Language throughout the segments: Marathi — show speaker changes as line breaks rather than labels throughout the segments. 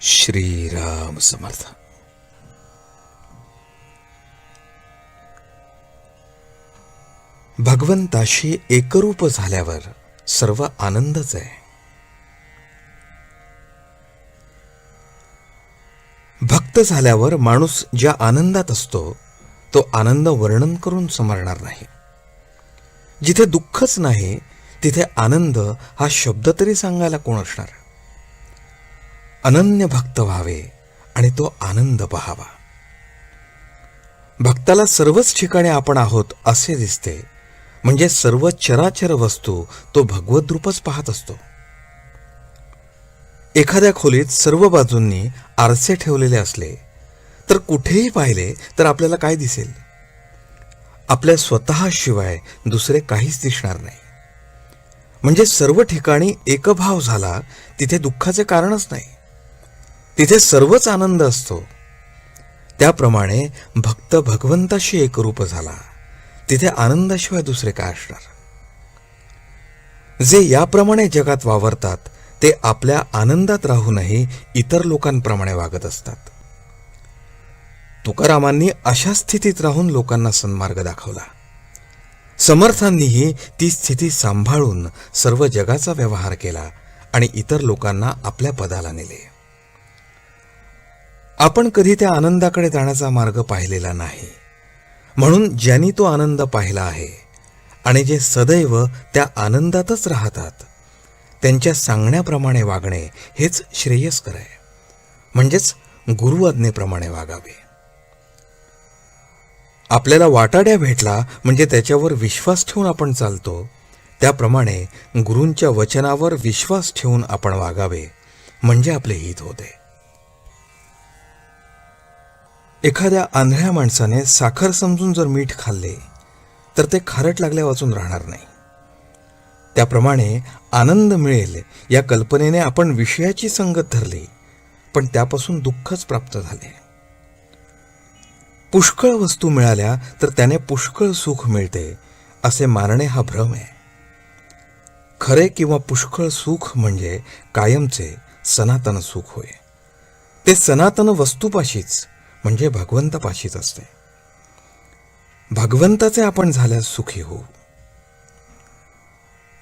श्रीराम समर्थ. भगवंताशी एकरूप झाल्यावर सर्व आनंदच आहे. भक्त झाल्यावर माणूस ज्या आनंदात असतो तो आनंद वर्णन करून समरणार नाही. जिथे दुःखच नाही तिथे आनंद हा शब्द तरी सांगायला कोण असणार. अनन्य भक्त व्हावे आणि तो आनंद पहावा. भक्ताला सर्वच ठिकाणी आपण आहोत असे दिसते, म्हणजे सर्व चराचर वस्तू तो भगवत रूपच पाहत असतो. एखाद्या खोलीत सर्व बाजूंनी आरसे ठेवलेले असले तर कुठेही पाहिले तर आपल्याला काय दिसेल? आपल्या स्वतःशिवाय दुसरे काहीच दिसणार नाही. म्हणजे सर्व ठिकाणी एकभाव झाला तिथे दुःखाचे कारणच नाही, तिथे सर्वच आनंद असतो. त्याप्रमाणे भक्त भगवंताशी एकरूप झाला तिथे आनंदाशिवाय दुसरे काय असणार? जे याप्रमाणे जगात वावरतात ते आपल्या आनंदात राहूनही इतर लोकांप्रमाणे वागत असतात. तुकारामांनी अशा स्थितीत राहून लोकांना सन्मार्ग दाखवला. समर्थांनीही ती स्थिती सांभाळून सर्व जगाचा व्यवहार केला आणि इतर लोकांना आपल्या पदाला नेले. आपण कधी त्या आनंदाकडे जाण्याचा मार्ग पाहिलेला नाही, म्हणून ज्यांनी तो आनंद पाहिला आहे आणि जे सदैव त्या आनंदातच राहतात त्यांच्या सांगण्याप्रमाणे वागणे हेच श्रेयस्कर आहे. म्हणजेच गुरु आज्ञेप्रमाणे वागावे. आपल्याला वाटाड्या भेटला म्हणजे त्याच्यावर विश्वास ठेवून आपण चालतो, त्याप्रमाणे गुरूंच्या वचनावर विश्वास ठेवून आपण वागावे म्हणजे आपले हित होते. एखाद्या आंधळ्या माणसाने साखर समजून जर मीठ खाल्ले तर ते खारट लागल्या वाचून राहणार नाही. त्याप्रमाणे आनंद मिळेल या कल्पनेने आपण विषयाची संगत धरली पण त्यापासून दुःखच प्राप्त झाले. पुष्कळ वस्तू मिळाल्या तर त्याने पुष्कळ सुख मिळते असे मानणे हा भ्रम आहे. खरे किंवा पुष्कळ सुख म्हणजे कायमचे सनातन सुख होय. ते सनातन वस्तूपाशीच म्हणजे भगवंतापाशीच असते. भगवंताचे आपण झाल्यास सुखी होऊ.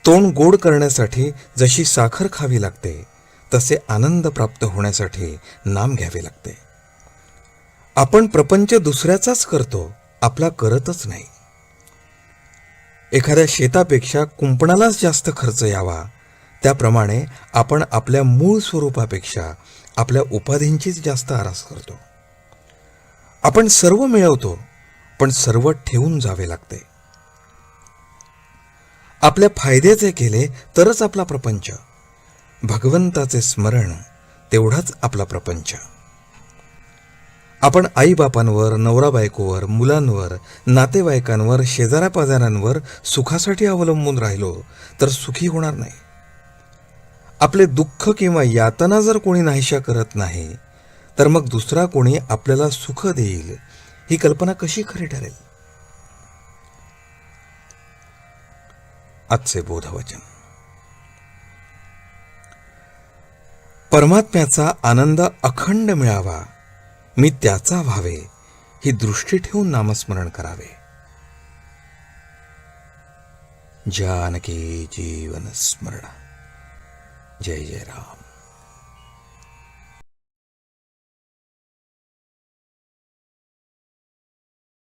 तोंड गोड करण्यासाठी जशी साखर खावी लागते तसे आनंद प्राप्त होण्यासाठी नाम घ्यावे लागते. आपण प्रपंच दुसऱ्याचाच करतो, आपला करतच नाही. एखाद्या शेतापेक्षा कुंपणालाच जास्त खर्च यावा त्याप्रमाणे आपण आपल्या मूळ स्वरूपापेक्षा आपल्या उपाधींचीच जास्त आरास करतो. आपण सर्व मिळवतो पण सर्व ठेवून जावे लागते. आपल्या फायद्याचे केले तरच आपला प्रपंच. भगवंताचे स्मरण तेवढाच आपला प्रपंच. आपण आईबापांवर, नवरा बायकोवर, मुलांवर, नातेवाईकांवर, शेजाऱ्यापाजाऱ्यांवर सुखासाठी अवलंबून राहिलो तर सुखी होणार नाही. आपले दुःख किंवा यातना जर कोणी नाहीशा करत नाही तर मग दुसरा कोणी आपल्याला सुख देईल ही कल्पना कशी खरी ठरेल? आजचे बोधवचन. परमात्म्याचा आनंद अखंड मिळावा, मी त्याचा व्हावे ही दृष्टी ठेवून नामस्मरण करावे. जानकी जीवन स्मरण. जय जय राम.